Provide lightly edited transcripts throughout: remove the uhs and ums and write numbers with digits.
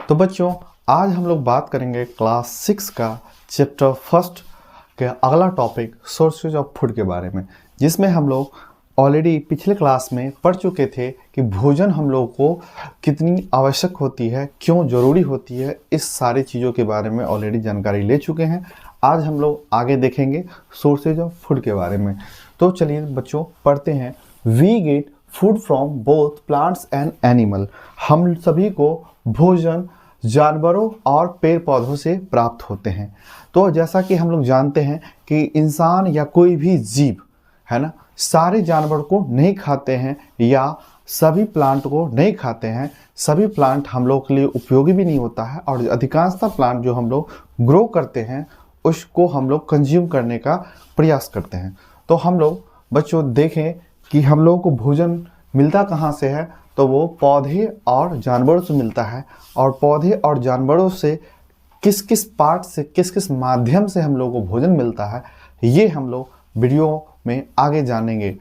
तो बच्चों आज हम लोग बात करेंगे क्लास 6 का चैप्टर फर्स्ट के अगला टॉपिक सोर्सेज ऑफ फूड के बारे में, जिसमें हम लोग ऑलरेडी पिछले क्लास में पढ़ चुके थे कि भोजन हम लोग को कितनी आवश्यक होती है, क्यों ज़रूरी होती है, इस सारी चीज़ों के बारे में ऑलरेडी जानकारी ले चुके हैं। आज हम लोग आगे देखेंगे सोर्सेज ऑफ फूड के बारे में। तो चलिए बच्चों पढ़ते हैं। We get food from both plants and animal. हम सभी को भोजन जानवरों और पेड़ पौधों से प्राप्त होते हैं। तो जैसा कि हम लोग जानते हैं कि इंसान या कोई भी जीव है ना, सारे जानवर को नहीं खाते हैं या सभी प्लांट को नहीं खाते हैं। सभी प्लांट हम लोग के लिए उपयोगी भी नहीं होता है और अधिकांशतः प्लांट जो हम लोग ग्रो करते हैं उसको हम लोग कंज्यूम करने का प्रयास करते हैं। तो हम लोग बच्चों देखें कि हम लोगों को भोजन मिलता कहाँ से है, तो वो पौधे और जानवरों से मिलता है। और पौधे और जानवरों से किस किस पार्ट से, किस किस माध्यम से हम लोगों को भोजन मिलता है, ये हम लोग वीडियो में आगे जानेंगे।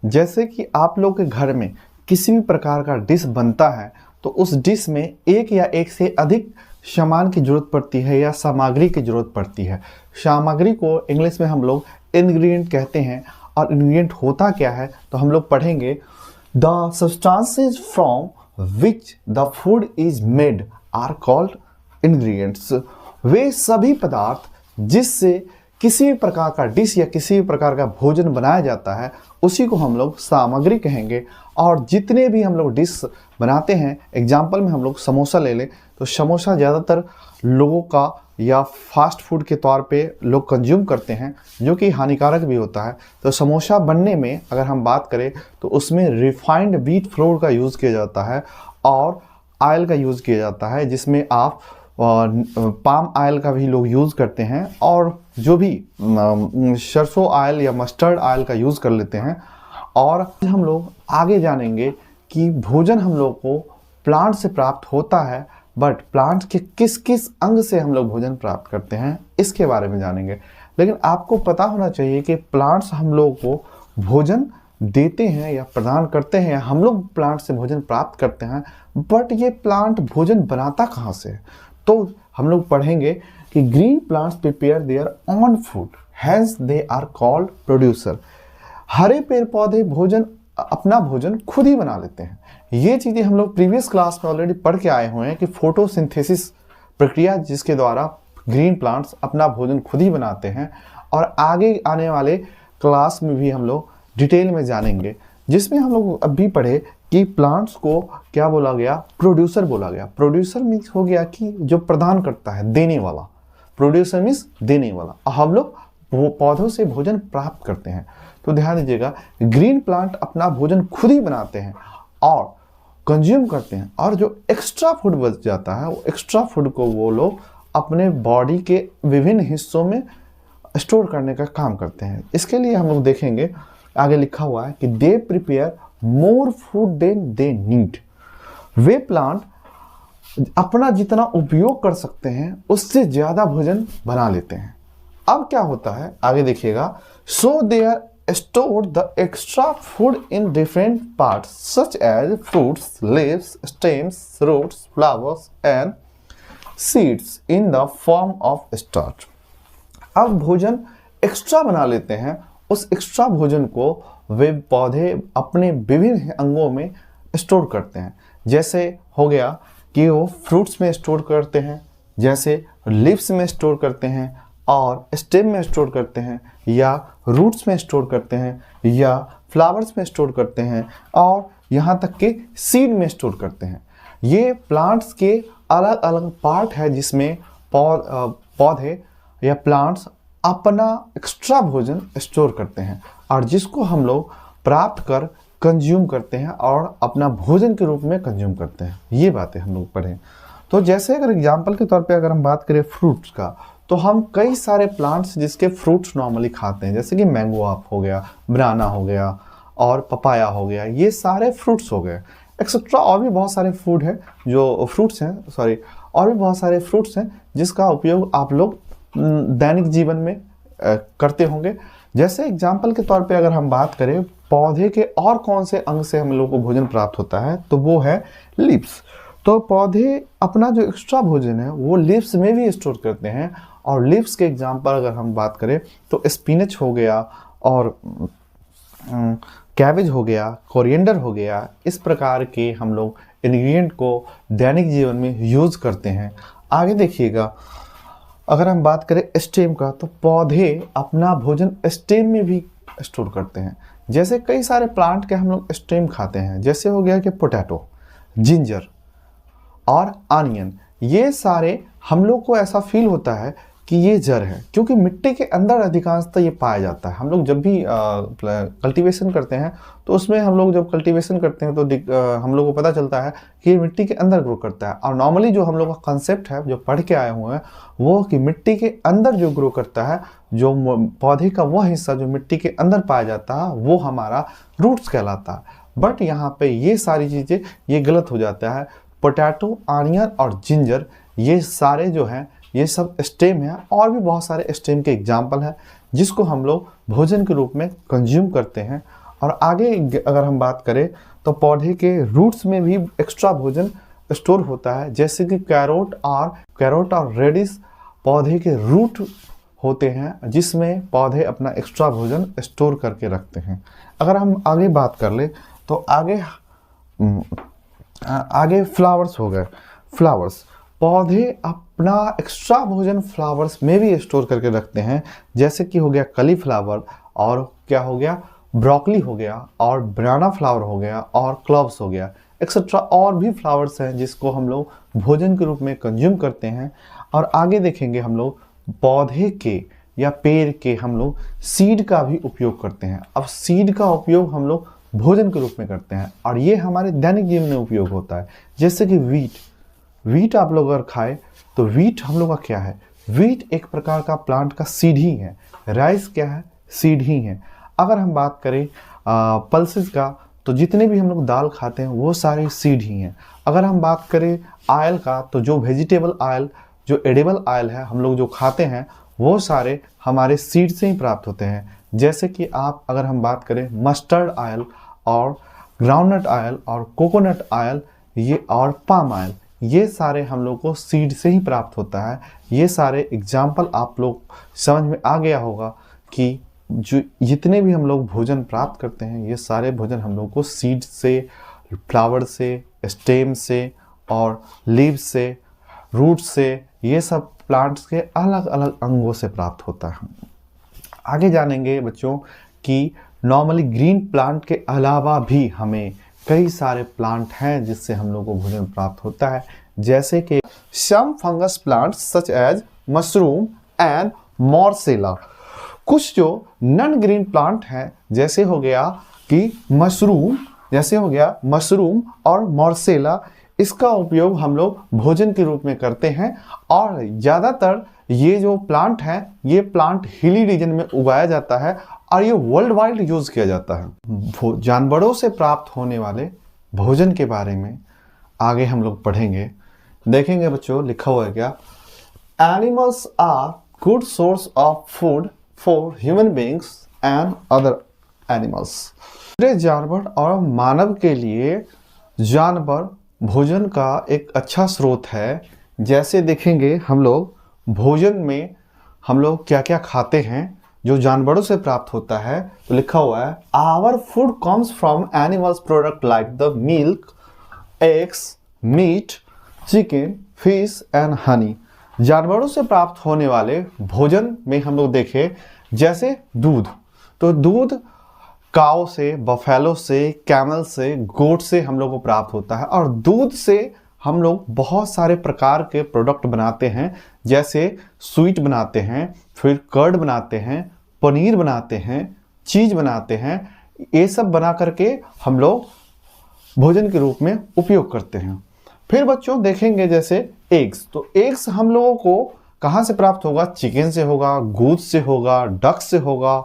जैसे कि आप लोग के घर में किसी भी प्रकार का डिश बनता है तो उस डिश में एक या एक से अधिक सामान की जरूरत पड़ती है या सामग्री की जरूरत पड़ती है। सामग्री को इंग्लिश में हम लोग इंग्रेडिएंट कहते हैं। और इंग्रेडिएंट होता क्या है तो हम लोग पढ़ेंगे the substances from which the food is made are called ingredients. वे सभी पदार्थ जिससे किसी भी प्रकार का डिश या किसी भी प्रकार का भोजन बनाया जाता है उसी को हम लोग सामग्री कहेंगे। और जितने भी हम लोग डिश बनाते हैं, एग्जाम्पल में हम लोग समोसा ले लें तो समोसा ज़्यादातर लोगों का या फास्ट फूड के तौर पे लोग कंज्यूम करते हैं, जो कि हानिकारक भी होता है। तो समोसा बनने में अगर हम बात करें तो उसमें रिफाइंड व्हीट फ्लोर का यूज़ किया जाता है और ऑयल का यूज़ किया जाता है, जिसमें आप पाम ऑयल का भी लोग यूज़ करते हैं और जो भी सरसों ऑयल या मस्टर्ड ऑयल का यूज़ कर लेते हैं। और हम लोग आगे जानेंगे कि भोजन हम लोग को प्लांट से प्राप्त होता है, बट प्लांट के किस किस अंग से हम लोग भोजन प्राप्त करते हैं इसके बारे में जानेंगे। लेकिन आपको पता होना चाहिए कि प्लांट्स हम लोग को भोजन देते हैं या प्रदान करते हैं, हम लोग प्लांट से भोजन प्राप्त करते हैं, बट ये प्लांट भोजन बनाता कहाँ से है। तो हम लोग पढ़ेंगे कि green plants prepare their own food, hence they are called producer. हरे पेड़ पौधे अपना भोजन खुद ही बना लेते हैं। ये चीज़ें हम लोग प्रीवियस क्लास में ऑलरेडी पढ़ के आए हुए हैं कि फोटोसिंथेसिस प्रक्रिया जिसके द्वारा ग्रीन प्लांट्स अपना भोजन खुद ही बनाते हैं। और आगे आने वाले क्लास में भी हम लोग डिटेल में जानेंगे, जिसमें हम लोग अभी पढ़े कि प्लांट्स को क्या बोला गया, प्रोड्यूसर बोला गया। प्रोड्यूसर मीन्स हो गया कि जो प्रदान करता है, देने वाला। प्रोड्यूसर मीन्स देने वाला। हम लोग पौधों से भोजन प्राप्त करते हैं। तो ध्यान दीजिएगा, ग्रीन प्लांट अपना भोजन खुद ही बनाते हैं और कंज्यूम करते हैं, और जो एक्स्ट्रा फूड बच जाता है वो एक्स्ट्रा फूड को वो लोग अपने बॉडी के विभिन्न हिस्सों में स्टोर करने का काम करते हैं। इसके लिए हम लोग देखेंगे, आगे लिखा हुआ है कि they prepare more food than they need. वे प्लांट अपना जितना उपयोग कर सकते हैं उससे ज़्यादा भोजन बना लेते हैं। अब क्या होता है आगे देखिएगा, so they are stored the extra food in different parts such as fruits, leaves, stems, roots, flowers and seeds in the form of starch। अब भोजन एक्स्ट्रा बना लेते हैं। उस एक्स्ट्रा भोजन को वे पौधे अपने विभिन्न अंगों में स्टोर करते हैं। जैसे हो गया कि वो फ्रूट्स में स्टोर करते हैं, जैसे लीव्स में स्टोर करते हैं और स्टेम में स्टोर करते हैं, या रूट्स में स्टोर करते हैं, या फ्लावर्स में स्टोर करते हैं, और यहाँ तक कि सीड में स्टोर करते हैं। ये प्लांट्स के अलग अलग पार्ट है जिसमें पौधे या प्लांट्स अपना एक्स्ट्रा भोजन स्टोर करते हैं और जिसको हम लोग प्राप्त कर कंज्यूम करते हैं और अपना भोजन के रूप में कंज्यूम करते हैं। ये बातें हम लोग पढ़ें। तो जैसे अगर एग्जाम्पल के तौर पे अगर हम बात करें फ्रूट्स का, तो हम कई सारे प्लांट्स जिसके फ्रूट्स नॉर्मली खाते हैं, जैसे कि मैंगो आप हो गया, बनाना हो गया और पपाया हो गया, ये सारे फ्रूट्स हो गए। एक्सेट्रा और भी बहुत सारे फूड है जो फ्रूट्स हैं, सॉरी, और भी बहुत सारे फ्रूट्स हैं जिसका उपयोग आप लोग दैनिक जीवन में करते होंगे। जैसे एग्जाम्पल के तौर पे अगर हम बात करें पौधे के और कौन से अंग से हम लोग को भोजन प्राप्त होता है, तो वो है लीव्स। तो पौधे अपना जो एक्स्ट्रा भोजन है वो लीव्स में भी स्टोर करते हैं। और लीव्स के एग्जांपल अगर हम बात करें तो स्पिनच हो गया और कैबेज हो गया, कोरिएंडर हो गया, इस प्रकार के हम लोग इंग्रेडिएंट को दैनिक जीवन में यूज़ करते हैं। आगे देखिएगा, अगर हम बात करें स्टेम का, तो पौधे अपना भोजन स्टेम में भी स्टोर करते हैं। जैसे कई सारे प्लांट के हम लोग स्टेम खाते हैं, जैसे हो गया कि पोटैटो, जिंजर और अनियन। ये सारे हम लोग को ऐसा फील होता है कि ये जड़ है, क्योंकि मिट्टी के अंदर अधिकांशतः ये पाया जाता है। हम लोग जब भी कल्टीवेशन करते हैं तो उसमें हम लोग जब कल्टीवेशन करते हैं तो हम लोग को पता चलता है कि ये मिट्टी के अंदर ग्रो करता है। और नॉर्मली जो हम लोग का कंसेप्ट है, जो पढ़ के आए हुए हैं, वो कि मिट्टी के अंदर जो ग्रो करता है, जो पौधे का वह हिस्सा जो मिट्टी के अंदर पाया जाता है, वो हमारा रूट्स कहलाता है। बट यहाँ पे ये सारी चीज़ें ये गलत हो जाता है। पोटैटो, आनियन और जिंजर, ये सारे जो हैं ये सब स्टेम है। और भी बहुत सारे स्टेम के एग्जाम्पल हैं जिसको हम लोग भोजन के रूप में कंज्यूम करते हैं। और आगे अगर हम बात करें तो पौधे के रूट्स में भी एक्स्ट्रा भोजन स्टोर होता है, जैसे कि कैरोट और रेडिश पौधे के रूट होते हैं, जिसमें पौधे अपना एक्स्ट्रा भोजन स्टोर करके रखते हैं। अगर हम आगे बात कर ले तो आगे फ्लावर्स हो गए। फ्लावर्स, पौधे अपना एक्स्ट्रा भोजन फ्लावर्स में भी स्टोर करके रखते हैं, जैसे कि हो गया कलीफ्लावर, और क्या हो गया, ब्रोकली हो गया, और बनाना फ्लावर हो गया, और क्लोव्स हो गया, एक्सेट्रा। और भी फ्लावर्स हैं जिसको हम लोग भोजन के रूप में कंज्यूम करते हैं। और आगे देखेंगे हम लोग पौधे के या पेड़ के हम लोग सीड का भी उपयोग करते हैं। अब सीड का उपयोग हम लोग भोजन के रूप में करते हैं, और ये हमारे दैनिक जीवन में उपयोग होता है। जैसे कि वीट आप लोग अगर खाए तो वीट हम लोग का क्या है, वीट एक प्रकार का प्लांट का सीड ही है। राइस क्या है, सीड ही है। अगर हम बात करें पल्सेस का, तो जितने भी हम लोग दाल खाते हैं वो सारे सीड ही हैं। अगर हम बात करें ऑयल का, तो जो वेजिटेबल ऑयल, जो एडिबल ऑयल है हम लोग जो खाते हैं, वो सारे हमारे सीड से ही प्राप्त होते हैं। जैसे कि अगर हम बात करें मस्टर्ड ऑयल और ग्राउंडनट ऑयल और कोकोनट ऑयल, ये और पाम ऑयल, ये सारे हम लोग को सीड से ही प्राप्त होता है। ये सारे एग्जाम्पल आप लोग समझ में आ गया होगा कि जो जितने भी हम लोग भोजन प्राप्त करते हैं, ये सारे भोजन हम लोग को सीड से, फ्लावर से, स्टेम से और लीव से, रूट से, ये सब प्लांट्स के अलग अलग अंगों से प्राप्त होता है। आगे जानेंगे बच्चों कि नॉर्मली ग्रीन प्लांट के अलावा भी हमें कई सारे प्लांट हैं जिससे हम लोग को भोजन प्राप्त होता है, जैसे कि some fungus plants such as mushroom and morchella. कुछ जो नॉन ग्रीन प्लांट हैं, जैसे हो गया मशरूम और मोरसेला, इसका उपयोग हम लोग भोजन के रूप में करते हैं। और ज़्यादातर ये जो प्लांट हैं, ये प्लांट हिली रीजन में उगाया जाता है और ये वर्ल्ड वाइड यूज किया जाता है। जानवरों से प्राप्त होने वाले भोजन के बारे में आगे हम लोग पढ़ेंगे। देखेंगे बच्चों, लिखा हुआ है क्या, animals are good source of food for human beings and other animals. जानवर और मानव के लिए जानवर भोजन का एक अच्छा स्रोत है। जैसे देखेंगे हम लोग भोजन में हम लोग क्या क्या खाते हैं जो जानवरों से प्राप्त होता है, तो लिखा हुआ है our food comes from animals product like the milk, eggs, meat, chicken, fish and honey. जानवरों से प्राप्त होने वाले भोजन में हम लोग देखें जैसे दूध, तो दूध काऊ से, बफेलो से, कैमल से, गोट से हम लोग को प्राप्त होता है। और दूध से हम लोग बहुत सारे प्रकार के प्रोडक्ट बनाते हैं, जैसे स्वीट बनाते हैं, फिर कर्ड बनाते हैं, पनीर बनाते हैं, चीज़ बनाते हैं। ये सब बना करके हम लोग भोजन के रूप में उपयोग करते हैं। फिर बच्चों देखेंगे जैसे एग्स, तो एग्स हम लोगों को कहाँ से प्राप्त होगा, चिकन से होगा, गूस से होगा, डक से होगा,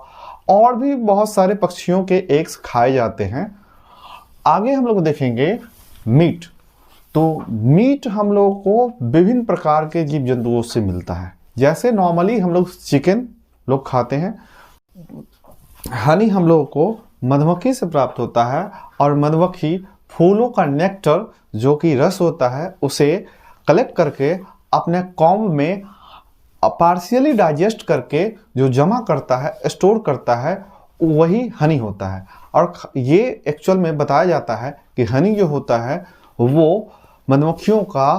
और भी बहुत सारे पक्षियों के एग्स खाए जाते हैं। आगे हम लोग देखेंगे मीट, तो मीट हम लोगों को विभिन्न प्रकार के जीव जंतुओं से मिलता है। जैसे नॉर्मली हम लोग चिकन लोग खाते हैं, हनी हम लोगों को मधुमक्खी से प्राप्त होता है, और मधुमक्खी फूलों का नेक्टर जो कि रस होता है उसे कलेक्ट करके अपने कॉम्ब में पार्शियली डाइजेस्ट करके जो जमा करता है, स्टोर करता है, वही हनी होता है। और ये एक्चुअल में बताया जाता है कि हनी जो होता है वो मधुमक्खियों का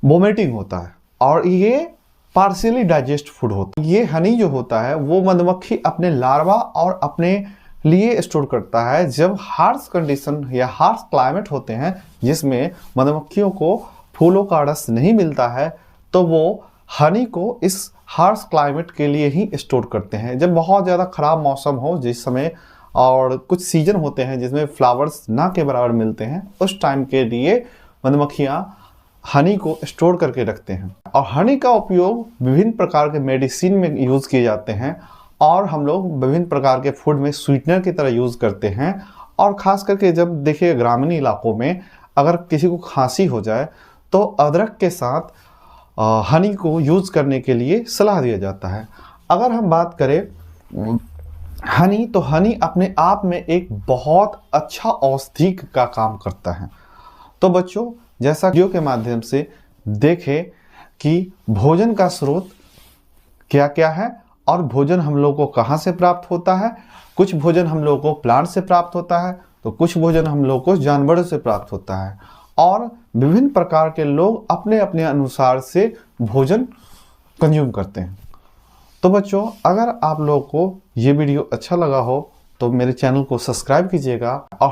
वोमिटिंग होता है और ये पार्शियली डाइजेस्ट फूड होता है। ये हनी जो होता है वो मधुमक्खी अपने लार्वा और अपने लिए स्टोर करता है। जब हार्श कंडीशन या हार्श क्लाइमेट होते हैं जिसमें मधुमक्खियों को फूलों का रस नहीं मिलता है तो वो हनी को इस हार्श क्लाइमेट के लिए ही स्टोर करते हैं। जब बहुत ज़्यादा ख़राब मौसम हो जिस समय, और कुछ सीजन होते हैं जिसमें फ्लावर्स ना के बराबर मिलते हैं, उस टाइम के लिए मधुमक्खियाँ हनी को स्टोर करके रखते हैं। और हनी का उपयोग विभिन्न प्रकार के मेडिसिन में यूज़ किए जाते हैं और हम लोग विभिन्न प्रकार के फूड में स्वीटनर की तरह यूज़ करते हैं। और ख़ास करके जब देखिए ग्रामीण इलाकों में अगर किसी को खांसी हो जाए तो अदरक के साथ हनी को यूज़ करने के लिए सलाह दिया जाता है। अगर हम बात करें हनी, तो हनी अपने आप में एक बहुत अच्छा औषधि का काम करता है। तो बच्चों, जैसा वीडियो के माध्यम से देखें कि भोजन का स्रोत क्या क्या है और भोजन हम लोगों को कहाँ से प्राप्त होता है। कुछ भोजन हम लोगों को प्लांट से प्राप्त होता है तो कुछ भोजन हम लोगों को जानवरों से प्राप्त होता है। और विभिन्न प्रकार के लोग अपने अपने अनुसार से भोजन कंज्यूम करते हैं। तो बच्चों, अगर आप लोगों को ये वीडियो अच्छा लगा हो तो मेरे चैनल को सब्सक्राइब कीजिएगा और